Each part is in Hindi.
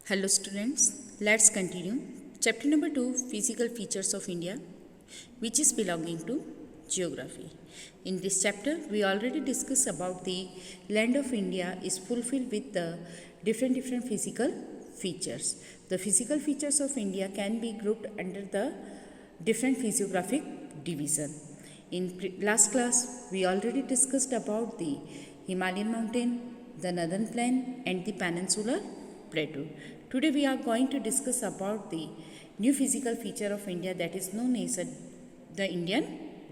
Hello students, let's continue. Chapter number 2, Physical Features of India, which is belonging to Geography. In this chapter, we already discussed about the land of India is fulfilled with the different physical features. The physical features of India can be grouped under the different physiographic division. In last class, we already discussed about the Himalayan mountain, the northern plain and the peninsular plateau. Today we are going to discuss about the new physical feature of India that is known as the Indian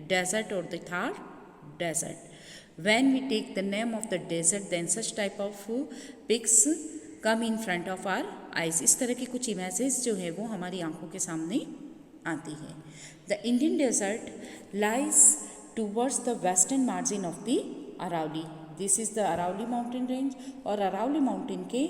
desert or the Thar desert. When we take the name of the desert, then such type of pics come in front of our eyes. इस तरह की कुछ images जो है वो हमारी आंखों के सामने आती है. The Indian desert lies towards the western margin of the Aravalli. This is the Aravalli mountain range और अरावली माउंटेन के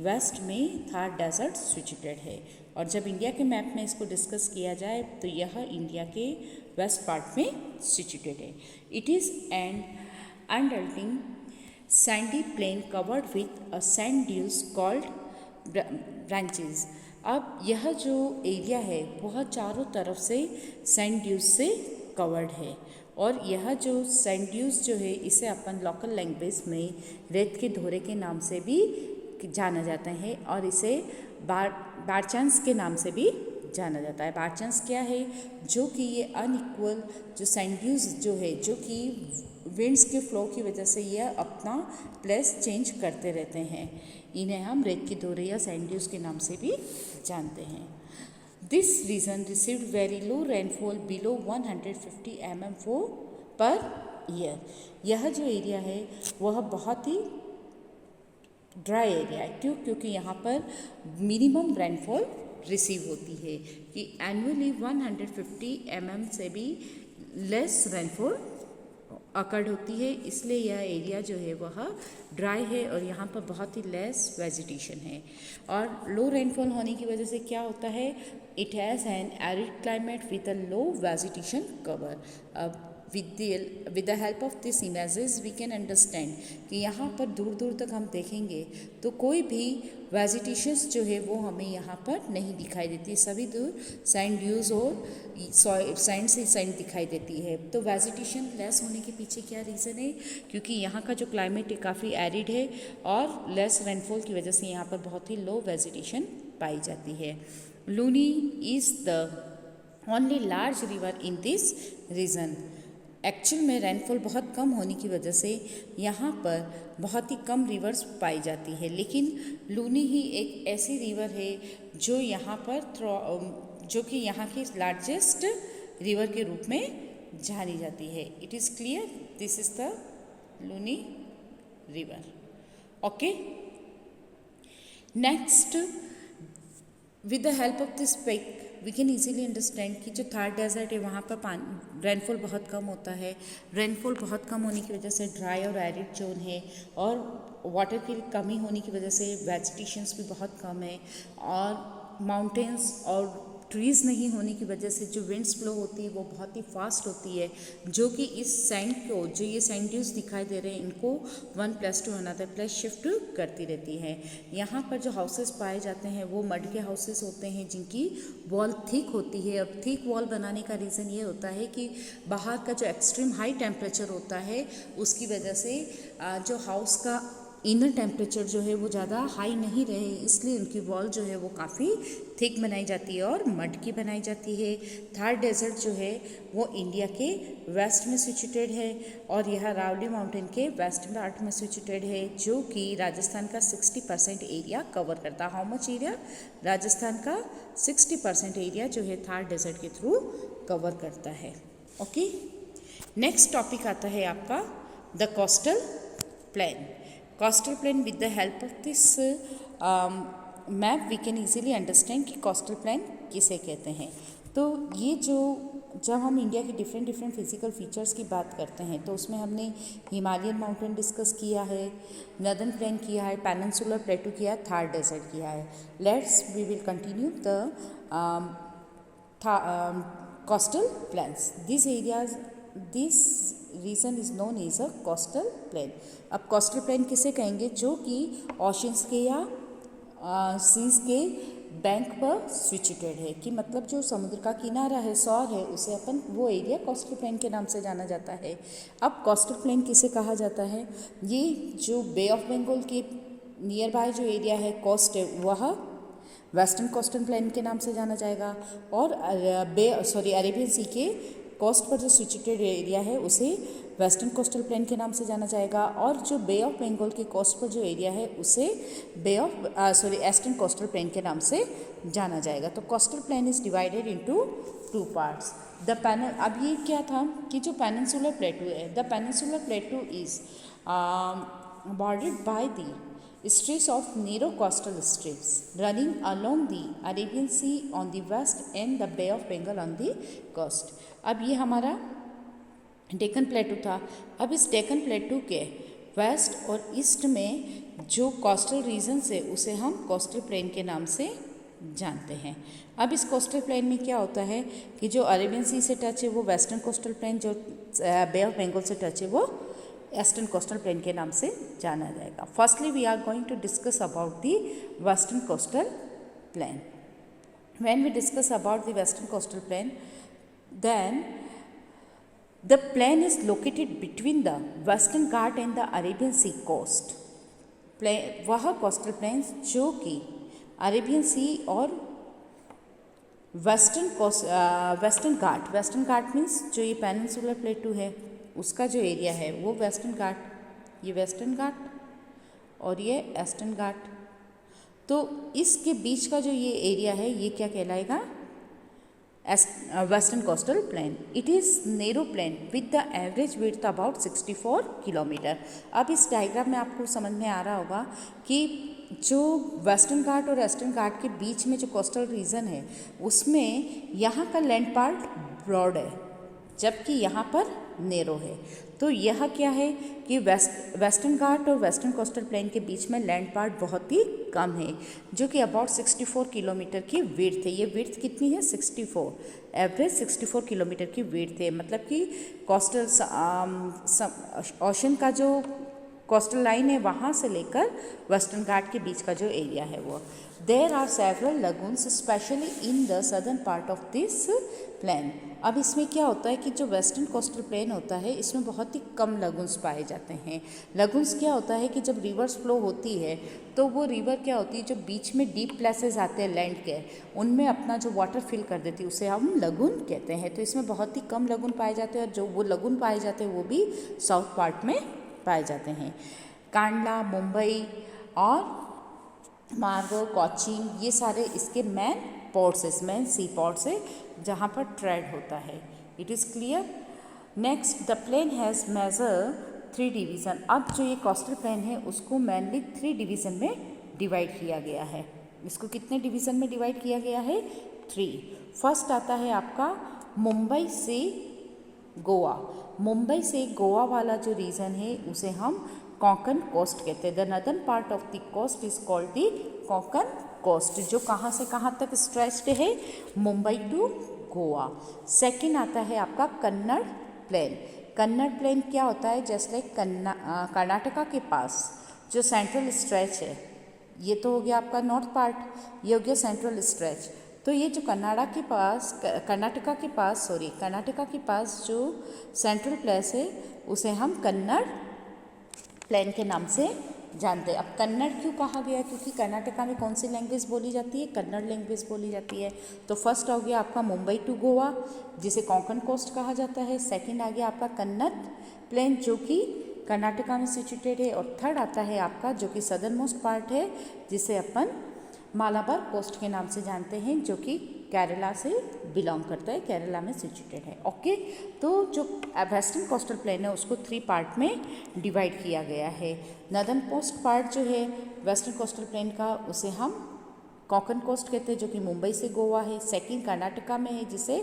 वेस्ट में थार डेजर्ट सिचुएटेड है. और जब इंडिया के मैप में इसको डिस्कस किया जाए तो यह इंडिया के वेस्ट पार्ट में सिचुएटेड है. It is an undulating sandy plain covered with a sand dunes called branches. अब यह जो एरिया है वह चारों तरफ से सैंड ड्यूज से कवर्ड है और यह जो सैंड ड्यूज जो है इसे अपन लोकल लैंग्वेज में रेत के धोरे के नाम से भी जाना जाता है और इसे बारचांस के नाम से भी जाना जाता है. बारचांस क्या है? जो कि ये अनइक्वल जो सैंड ड्यूज जो है जो कि विंड्स के फ्लो की वजह से यह अपना प्लेस चेंज करते रहते हैं, इन्हें हम रेत के धोरे या सैंड ड्यूज के नाम से भी जानते हैं. This region received very low rainfall below 150 mm per year. यह जो एरिया है वह बहुत ही ड्राई एरिया है. क्यों? क्योंकि यहाँ पर मिनिमम रेनफॉल रिसीव होती है कि एनुअली 150 mm से भी लेस रेनफॉल अकर्ड होती है. इसलिए यह एरिया जो है वह ड्राई है और यहाँ पर बहुत ही लेस वेजिटेशन है. और लो रेनफॉल होने की वजह से क्या होता है? It has an arid climate with a low vegetation cover. With the help of this images we can understand कि यहाँ पर दूर दूर तक हम देखेंगे तो कोई भी वेजिटेशंस जो है वो हमें यहाँ पर नहीं दिखाई देती. सभी दूर सैंड ड्यूज और सैंड से सैंड दिखाई देती है. तो वेजिटेशन लेस होने के पीछे क्या रीज़न है? क्योंकि यहाँ का जो क्लाइमेट है काफ़ी एरिड है और लेस रेनफॉल की वजह से यहाँ पर बहुत ही लो वेजिटेशन पाई जाती है. Luni is the only large river in this region. Actual में रेनफॉल बहुत कम होने की वजह से यहाँ पर बहुत ही कम रिवर्स पाई जाती है, लेकिन लूनी ही एक ऐसी रिवर है जो यहाँ पर जो कि यहाँ की लार्जेस्ट रिवर के रूप में जानी जाती है. It is clear, this is the Luni river. Okay, next with the help of this pic we can easily understand कि जो थार डेजर्ट है वहाँ पर रेनफॉल बहुत कम होता है. रेनफॉल बहुत कम होने की वजह से ड्राई और एरिड जोन है और वाटर की कमी होने की वजह से वेजिटेशंस भी बहुत कम है और माउंटेन्स और ट्रीज़ नहीं होने की वजह से जो विंड्स फ्लो होती है वो बहुत ही फास्ट होती है, जो कि इस सैंड को जो ये सैंड ड्यूज दिखाई दे रहे हैं इनको one plus two another plus shift करती रहती है. यहाँ पर जो हाउसेस पाए जाते हैं वो मड के हाउसेस होते हैं जिनकी वॉल थिक होती है. और थिक वॉल बनाने का रीज़न ये होता है कि बाहर का जो एक्सट्रीम हाई टेम्परेचर होता है उसकी वजह से जो हाउस का इनर टेम्परेचर जो है वो ज़्यादा हाई नहीं रहे, इसलिए उनकी वॉल जो है वो काफ़ी थिक बनाई जाती है और मड की बनाई जाती है. थार डेजर्ट जो है वो इंडिया के वेस्ट में सिचुएटेड है और यह अरावली माउंटेन के वेस्ट पार्ट में सिचुएटेड है जो कि राजस्थान का 60% एरिया कवर करता है. How much area? राजस्थान का 60% एरिया जो है थार डेजर्ट के थ्रू कवर करता है. ओके, नेक्स्ट टॉपिक आता है आपका the coastal plain. Coastal plain with the help of this map we can easily understand कि कोस्टल प्लेन किसे कहते हैं. तो ये जो जब हम इंडिया के डिफरेंट फिजिकल फीचर्स की बात करते हैं तो उसमें हमने हिमालयन माउंटेन डिस्कस किया है, नदर्न प्लेन किया है, पेनिनसुलर प्लेटू किया है, थार डेजर्ट किया है. Let's we will continue the coastal plains. This areas this region is known as a coastal plain. अब कोस्टल प्लेन किसे कहेंगे? जो कि ओशंस के या सीज के बैंक पर सिचुएटेड है, कि मतलब जो समुद्र का किनारा है, शोर है, उसे अपन वो एरिया कोस्टल प्लेन के नाम से जाना जाता है। अब कोस्टल प्लेन किसे कहा जाता है? ये जो बे ऑफ बंगाल के नियर बाय जो एरिया है, कोस्ट है, वह वेस्टर्न कोस्टल प्लेन के नाम से जाना जाएगा, और अरेबियन सी के कोस्ट पर जो सिचुएटेड एरिया है उसे वेस्टर्न कोस्टल प्लेन के नाम से जाना जाएगा, और जो बे ऑफ बंगाल के कोस्ट पर जो एरिया है उसे ईस्टर्न कोस्टल प्लेन के नाम से जाना जाएगा। तो coastal plain is divided into 2 parts. अब ये क्या था कि जो पेनिनसुलर प्लेटू है, the peninsular प्लेटू is bordered by the stretch of narrow coastal strips running along the Arabian Sea on the west and the Bay of Bengal on the coast। अब ये हमारा डेक्कन प्लेटू था। अब इस डेक्कन प्लेटू के वेस्ट और ईस्ट में जो कोस्टल रीजन है उसे हम कोस्टल प्लेन के नाम से जानते हैं। अब इस कोस्टल प्लेन में क्या होता है कि जो अरेबियन सी से टच है वो वेस्टर्न कोस्टल प्लेन, जो बे ऑफ बंगाल से टच है वो ईस्टर्न कोस्टल प्लेन के नाम से जाना जाएगा। Firstly we are going to discuss about the western coastal plain. When we discuss about the western coastal plain, then the plain is located between the western Ghat and the Arabian sea coast. वह कोस्टल प्लेन जो कि अरेबियन सी और वेस्टर्न घाट मीन्स जो ये पेनिनसुलर प्लेटू है उसका जो एरिया है वो वेस्टर्न घाट, ये वेस्टर्न घाट और ये ईस्टर्न घाट, तो इसके बीच का जो ये एरिया है ये क्या कहलाएगा? Western coastal plain. It is narrow plain with the average width about 64 kilometre. अब इस डायग्राम में आपको समझ में आ रहा होगा कि जो वेस्टर्न घाट और ईस्टर्न घाट के बीच में जो कोस्टल रीजन है उसमें यहाँ का लैंड पार्ट ब्रॉड है जबकि यहाँ पर नेरो है। तो यह क्या है कि वेस्टर्न घाट और वेस्टर्न कोस्टल प्लेन के बीच में लैंड पार्ट बहुत ही कम है, जो कि अबाउट 64 किलोमीटर की विड्थ है। ये विड्थ कितनी है? 64, एवरेज 64 किलोमीटर की विड्थ है। मतलब कि कोस्टल ओशन का जो कोस्टल लाइन है वहाँ से लेकर वेस्टर्न घाट के बीच का जो एरिया है वो। There are several lagoons specially in the southern part of this plain. अब इसमें क्या होता है कि जो वेस्टर्न कोस्टल प्लेन होता है इसमें बहुत ही कम लगून्स पाए जाते हैं। लगून्स क्या होता है कि जब रिवर्स फ्लो होती है तो वो रिवर क्या होती है, जो बीच में डीप प्लेसेस आते हैं लैंड के, उनमें अपना जो वाटर फिल कर देती है उसे हम लगून कहते हैं। तो इसमें बहुत ही कम लगून पाए जाते हैं और जो वो लगून पाए जाते हैं वो भी साउथ पार्ट में पाए जाते हैं। कांडला, मुंबई और मार्गो, कोचीन, ये सारे इसके मेन पोर्ट्स है, मेन सी पोर्ट्स है जहाँ पर ट्रेड होता है। It is clear. Next, the plain has major 3 division. अब जो ये कोस्टल प्लेन है उसको मेनली 3 डिवीज़न में डिवाइड किया गया है। इसको कितने डिवीज़न में डिवाइड किया गया है? 3। फर्स्ट आता है आपका मुंबई से गोवा। मुंबई से गोवा वाला जो रीजन है उसे हम कोंकण कोस्ट कहते हैं। The northern part of the coast is called the Konkan coast, जो कहाँ से कहाँ तक स्ट्रेच्ड है? मुंबई टू गोवा। सेकंड आता है आपका कन्नड़ प्लेन। कन्नड़ प्लेन क्या होता है? जस्ट लाइक कर्नाटका के पास जो सेंट्रल स्ट्रेच है, ये तो हो गया आपका नॉर्थ पार्ट, ये हो गया सेंट्रल स्ट्रेच। तो ये जो कर्नाटका के पास जो सेंट्रल प्लेस है उसे हम कन्नड़ प्लेन के नाम से जानते हैं। अब कन्नड़ क्यों कहा गया? क्योंकि कर्नाटका में कौन सी लैंग्वेज बोली जाती है? कन्नड़ लैंग्वेज बोली जाती है। तो फर्स्ट हो गया आपका मुंबई टू गोवा जिसे कोंकण कोस्ट कहा जाता है। सेकंड आ गया आपका कन्नड़ प्लेन जो कि कर्नाटका में सिचुएटेड है। और थर्ड आता है आपका जो कि सदर्न मोस्ट पार्ट है जिसे अपन मालाबार कोस्ट के नाम से जानते हैं, जो कि केरला से बिलोंग करता है, केरला में सिचुएटेड है। ओके, तो जो वेस्टर्न कोस्टल प्लेन है उसको 3 पार्ट में डिवाइड किया गया है। नदर्न मोस्ट पार्ट जो है वेस्टर्न कोस्टल प्लेन का उसे हम कोंकण कोस्ट कहते हैं, जो कि मुंबई से गोवा है। सेकंड कर्नाटका में है जिसे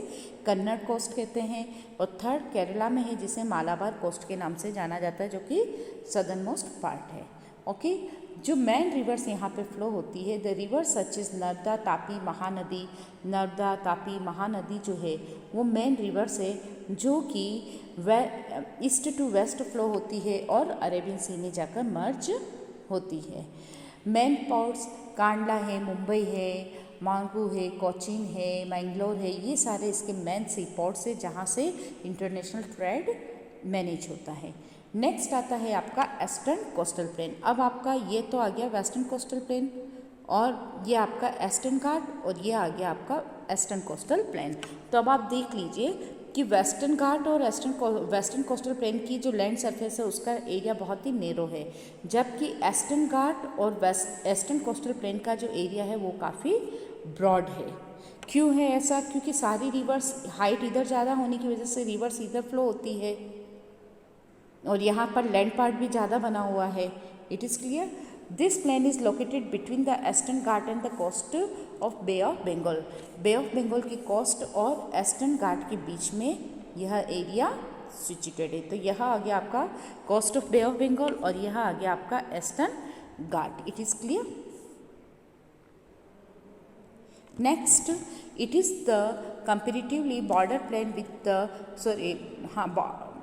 कन्नड़ कोस्ट कहते हैं। और थर्ड केरला में है जिसे मालाबार कोस्ट के नाम से जाना जाता है, जो कि सदर्न मोस्ट पार्ट है। ओके, जो मेन रिवर्स यहाँ पे फ्लो होती है, the river such is Narmada, Tapi, Mahanadi. Narmada, Tapi, Mahanadi जो है वो मेन रिवर्स है जो कि ईस्ट टू वेस्ट फ्लो होती है और अरेबियन सी में जाकर मर्ज होती है। मेन पोर्ट्स कांडला है, मुंबई है, मांगू है, कोचीन है, मैंगलोर है, ये सारे इसके मेन सी पोर्ट्स है जहाँ से इंटरनेशनल ट्रेड मैनेज होता है। नेक्स्ट आता है आपका ईस्टर्न कोस्टल प्लेन। अब आपका ये तो आ गया वेस्टर्न कोस्टल प्लेन और ये आपका ईस्टर्न घाट और ये आ गया आपका ईस्टर्न कोस्टल प्लेन। तो अब आप देख लीजिए कि वेस्टर्न घाट और वेस्टर्न कोस्टल प्लेन की जो लैंड सरफेस है उसका एरिया बहुत ही नेरो है, जबकि ईस्टर्न घाट और ईस्टर्न कोस्टल प्लेन का जो एरिया है वो काफ़ी ब्रॉड है। क्यों है ऐसा? क्योंकि सारी रिवर्स हाइट इधर ज़्यादा होने की वजह से रिवर्स इधर फ्लो होती है और यहाँ पर लैंड पार्ट भी ज़्यादा बना हुआ है। It is clear. This plain is located between the eastern Ghat and the coast of bay of Bengal. Bay of Bengal की कोस्ट और ईस्टर्न घाट के बीच में यह एरिया सिचुएटेड है। तो यह आ गया आपका coast of bay of Bengal और यह आ गया आपका eastern Ghat. It is clear. Next, it is the comparatively border plain with the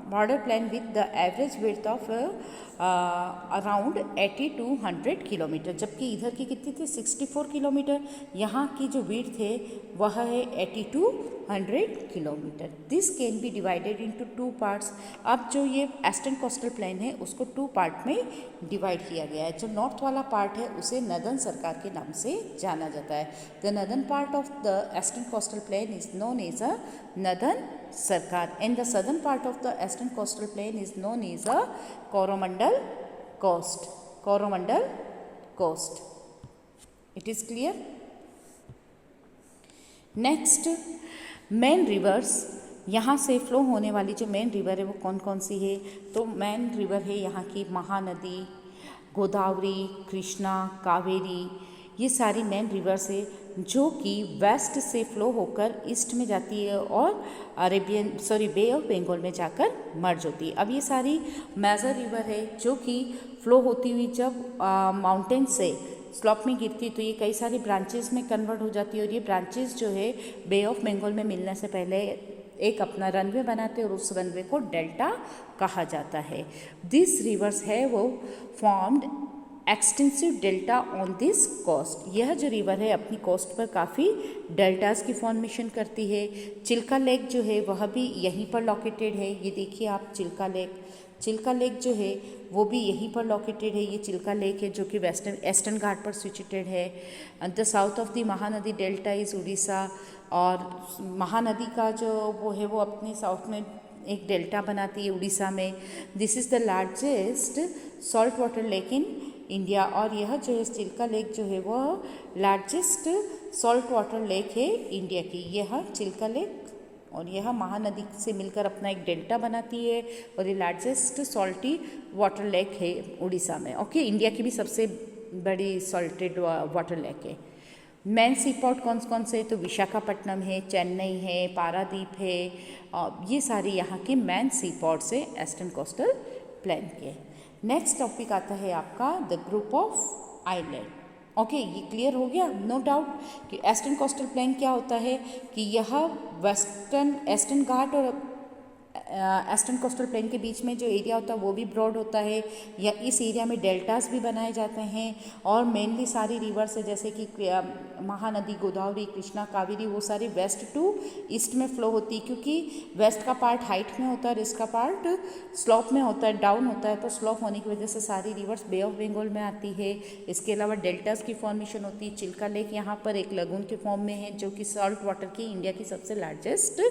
border plain with the average width of around 80 to 100 kilometre, जबकि इधर की कितनी थी 64 किलोमीटर। यहाँ की जो विड्थ है वह है 80 to 100 kilometre. This can be divided into 2 parts. अब जो ये ईस्टर्न कोस्टल प्लेन है उसको 2 पार्ट में डिवाइड किया गया है। जो नॉर्थ वाला पार्ट है उसे नदन सरकार के नाम से जाना जाता है। The northern part of the eastern coastal plain is known as a northern Circar and the southern part of the eastern coastal plain is known as a Coromandel coast. Coromandel coast. It is clear. Next, main rivers, यहाँ से फ्लो होने वाली जो मेन रिवर है वो कौन कौन सी है? तो मेन रिवर है यहाँ की महानदी, गोदावरी, कृष्णा, कावेरी, ये सारी मेन रिवर्स है जो कि वेस्ट से फ्लो होकर ईस्ट में जाती है और बे ऑफ बंगाल में जाकर मर्ज होती है। अब ये सारी मेजर रिवर है जो कि फ्लो होती हुई जब माउंटेन से स्लॉप में गिरती है तो ये कई सारी ब्रांचेस में कन्वर्ट हो जाती है और ये ब्रांचेस जो है बे ऑफ बंगाल में मिलने से पहले एक अपना रनवे बनाते हैं और उस रनवे को डेल्टा कहा जाता है। दिस रिवर्स है वो formed extensive delta on this coast. यह जो रिवर है अपनी कोस्ट पर काफ़ी डेल्टास की फॉर्मेशन करती है। चिल्का लेक जो है वह भी यहीं पर लोकेटेड है। ये देखिए आप चिल्का लेक जो है वो भी यहीं पर लोकेटेड है। ये चिल्का लेक है जो कि ईस्टर्न घाट पर सिचुएटेड है। The south of the Mahanadi delta is Orissa और महानदी का जो वो है वो अपने साउथ में एक डेल्टा बनाती है उड़ीसा में। This is the largest salt water lake in India और यह जो है चिल्का लेक जो है वह लार्जेस्ट सॉल्ट वाटर लेक है इंडिया की। यह चिल्का लेक और यह महानदी से मिलकर अपना एक डेल्टा बनाती है और ये लार्जेस्ट सॉल्टी वाटर लेक है उड़ीसा में। ओके, इंडिया की भी सबसे बड़ी सॉल्टेड वाटर लेक है। मेन सी पोर्ट कौन कौन से? तो विशाखापट्टनम है, चेन्नई है, पारादीप है, ये सारे यहाँ के मेन सी पोर्ट्स है ईस्टर्न कोस्टल प्लेन के। नेक्स्ट टॉपिक आता है आपका the group of island. Okay, ये क्लियर हो गया। नो डाउट कि ईस्टर्न कोस्टल प्लेन क्या होता है कि यह ईस्टर्न घाट और ईस्टर्न कोस्टल प्लेन के बीच में जो एरिया होता है वो भी ब्रॉड होता है या इस एरिया में डेल्टास भी बनाए जाते हैं और मेनली सारी रिवर्स है जैसे कि महानदी, गोदावरी, कृष्णा, कावेरी, वो सारी वेस्ट टू ईस्ट में फ्लो होती है क्योंकि वेस्ट का पार्ट हाइट में होता है और इसका पार्ट स्लॉप में होता है, डाउन होता है। तो स्लॉप होने की वजह से सारी रिवर्स बे ऑफ बंगाल में आती है। इसके अलावा डेल्टास की फॉर्मेशन होती है। चिल्का लेक यहाँ पर एक लगून के फॉर्म में है जो कि सॉल्ट वाटर की इंडिया की सबसे लार्जेस्ट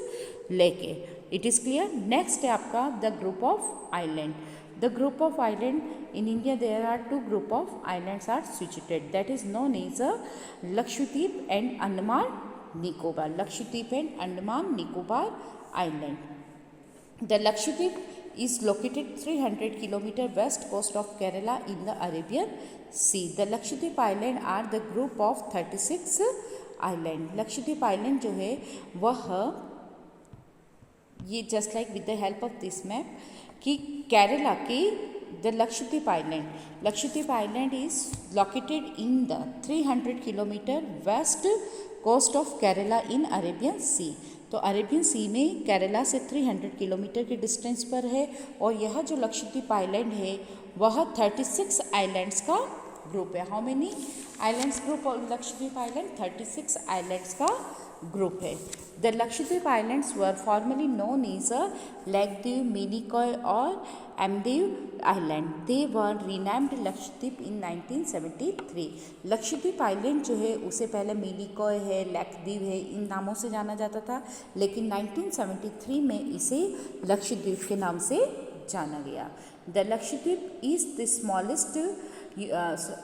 लेक है। It is clear. नेक्स्ट है आपका the group of island. The group of island in India there are 2 group of islands are situated that is known as a Lakshadweep and Andaman Nicobar. Lakshadweep and Andaman Nicobar island. The Lakshadweep is located 300 km west coast of Kerala in the Arabian Sea. The Lakshadweep Island are the group of 36 island. Lakshadweep Island जो है वह ये just like with the help of this map कि केरला की the Lakshadweep island is located in the 300 kilometre west coast of Kerala in Arabian sea. तो अरेबियन सी में केरला से 300 किलोमीटर के डिस्टेंस पर है और यह जो लक्षद्वीप आइलैंड है वह 36 आइलैंड्स का ग्रुप है। How many islands group of Lakshadweep island? 36 islands का ग्रुप है। The Lakshadweep islands were formerly known as Lakshadweep, Minicoy और Amindivi island. They were renamed Lakshadweep in 1973। Lakshadweep island जो है उसे पहले मिनिकॉय है, लक्षद्वीप है, इन नामों से जाना जाता था, लेकिन 1973 में इसे लक्षद्वीप के नाम से जाना गया। The Lakshadweep is the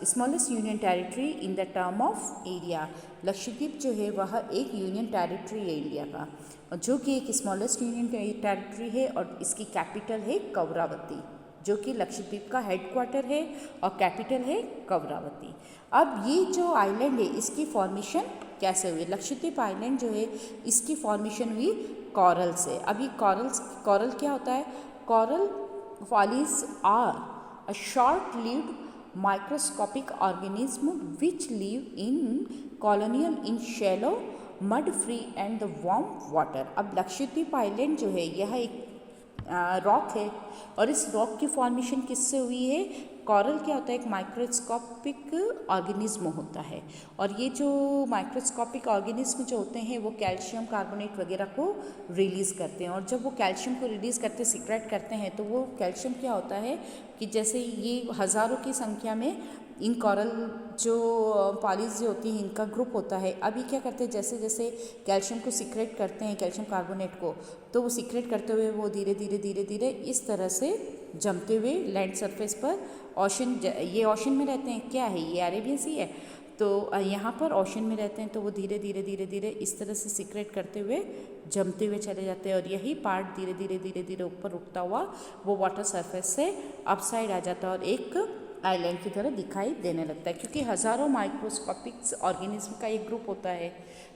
smallest union territory in the term of area. Lakshadweep जो है वह एक यूनियन टेरिटरी है इंडिया का, जो कि एक स्मॉलेस्ट यूनियन टेरिटरी है और इसकी कैपिटल है कवरावती, जो कि लक्षद्वीप का हेडक्वार्टर है और कैपिटल है कवरावती। अब ये जो आइलैंड है इसकी फॉर्मेशन कैसे हुई? लक्षद्वीप आइलैंड जो है इसकी फॉर्मेशन हुई कॉरल से। अब ये कॉरल क्या होता है? Coral polyps are a short lived microscopic organism which live in colonial in shallow mud free and the warm water। अब लक्षद्वीप आइलैंड जो है यह एक रॉक है और इस रॉक की फॉर्मेशन किससे हुई है? कॉरल क्या होता है? एक माइक्रोस्कोपिक ऑर्गेनिज्म होता है और ये जो माइक्रोस्कोपिक ऑर्गेनिज्म जो होते हैं वो कैल्शियम कार्बोनेट वगैरह को रिलीज़ करते हैं और जब वो कैल्शियम को रिलीज़ करते सीक्रेट करते हैं तो वो कैल्शियम क्या होता है कि जैसे ये हज़ारों की संख्या में इन कॉरल जो पॉलीज जो होती हैं इनका ग्रुप होता है। अब ये क्या करते हैं, जैसे जैसे कैल्शियम को सीक्रेट करते हैं, कैल्शियम कार्बोनेट को, तो वो सीक्रेट करते हुए वो धीरे धीरे इस तरह से जमते हुए लैंड सरफेस पर ओशन, ये ओशन में रहते हैं, क्या है ये? अरेबियन सी है, तो यहाँ पर ओशन में रहते हैं, तो वो धीरे धीरे इस तरह से सीक्रेट करते हुए जमते हुए चले जाते हैं और यही पार्ट धीरे धीरे ऊपर उठता हुआ वो वाटर सरफेस से अपसाइड आ जाता है और एक आइलैंड की तरह दिखाई देने लगता है, क्योंकि हज़ारों माइक्रोस्कोपिक ऑर्गेनिज्म का एक ग्रुप होता है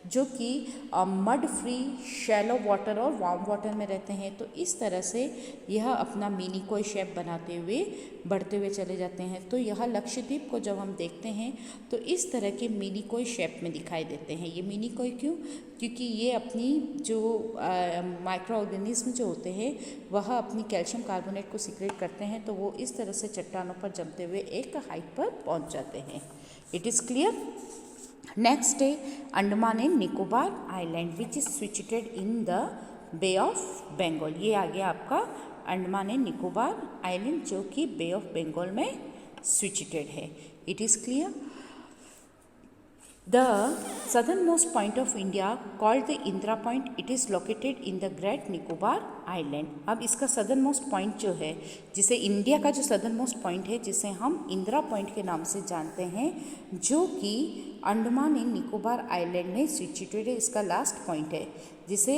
जो कि मड फ्री, शैलो वाटर और वार्म वाटर में रहते हैं। तो इस तरह से यह अपना मिनिकॉय शेप बनाते हुए बढ़ते हुए चले जाते हैं। तो यह लक्षद्वीप को जब हम देखते हैं तो इस तरह के मिनिकॉय शेप में दिखाई देते हैं। ये मिनिकॉय क्यों? क्योंकि ये अपनी जो माइक्रो ऑर्गेनिज्म जो होते हैं वह अपनी कैल्शियम कार्बोनेट को सीक्रेट करते हैं, तो वो इस तरह से चट्टानों पर जमते हुए एक हाइट पर पहुंच जाते हैं। It is clear? नेक्स्ट है Andaman and Nicobar island which is situated in the bay of Bengal. ये आ गया आपका अंडमान एंड निकोबार आइलैंड जो कि बे ऑफ बंगाल में सिचुएटेड है। It is clear? The southernmost point of India called the Indira Point, it is located in the Great Nicobar Island। अब इसका सदर्न मोस्ट पॉइंट जो है, जिसे इंडिया का जो सदर्न मोस्ट पॉइंट है जिसे हम इंदिरा पॉइंट के नाम से जानते हैं, जो कि अंडमान एंड निकोबार आइलैंड में सिचुएटेड है, इसका लास्ट पॉइंट है, जिसे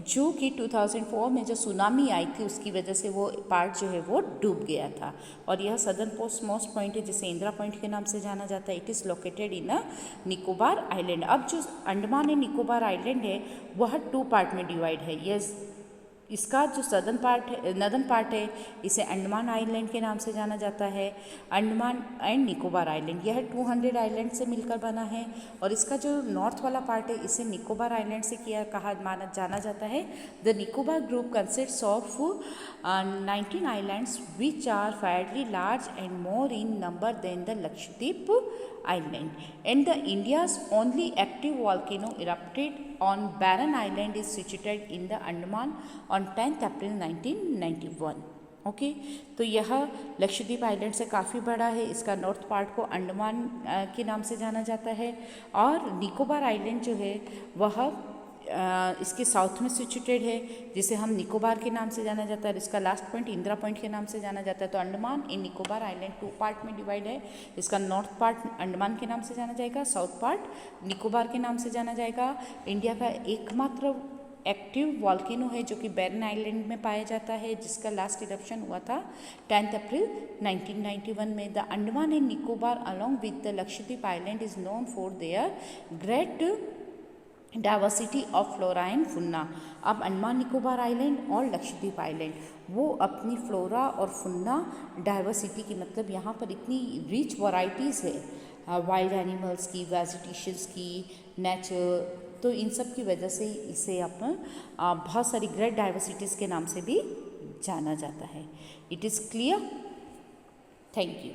जो कि 2004 में जो सुनामी आई थी उसकी वजह से वो पार्ट जो है वो डूब गया था और यह सदर्न मोस्ट पॉइंट है जिसे इंदिरा पॉइंट के नाम से जाना जाता है। It is located in a Nicobar island. अब जो अंडमान एंड निकोबार आइलैंड है वह 2 पार्ट में डिवाइड है। यस, इसका जो सदर्न पार्ट है, नदर्न पार्ट है, इसे अंडमान आइलैंड के नाम से जाना जाता है। अंडमान एंड निकोबार आइलैंड यह 200 आइलैंड से मिलकर बना है और इसका जो नॉर्थ वाला पार्ट है इसे निकोबार आइलैंड से जाना जाता है। The Nicobar group consists of 19 islands which are fairly large and more in number than the Lakshadweep island, and the India's only active volcano erupted on Barren Island is situated in the Andaman on 10th April 1991। Okay, तो यह लक्षद्वीप आइलैंड से काफ़ी बड़ा है। इसका नॉर्थ पार्ट को अंडमान के नाम से जाना जाता है और निकोबार आइलैंड जो है वह इसके साउथ में सिचुएटेड है, जिसे हम निकोबार के नाम से जाना जाता है। इसका लास्ट पॉइंट इंदिरा पॉइंट के नाम से जाना जाता है। तो अंडमान इन निकोबार आइलैंड 2 पार्ट में डिवाइड है। इसका नॉर्थ पार्ट अंडमान के नाम से जाना जाएगा, साउथ पार्ट निकोबार के नाम से जाना जाएगा। इंडिया का एकमात्र एक्टिव वॉल्केनो है जो कि बैरन आइलैंड में पाया जाता है, जिसका लास्ट इरप्शन हुआ था 10 अप्रैल 1991 में। The Andaman and Nicobar along with the Lakshadweep island is known for their great diversity of flora and fauna. अब अंडमान निकोबार आइलैंड और लक्षद्वीप आइलैंड वो अपनी फ्लोरा और फुन्ना डाइवर्सिटी की, मतलब यहाँ पर इतनी रिच वैरायटीज़ है वाइल्ड एनिमल्स की, वेजिटेशंस की, नेचर, तो इन सब की वजह से इसे अपन बहुत सारी ग्रेट डाइवर्सिटीज़ के नाम से भी जाना जाता है। It is clear? Thank you.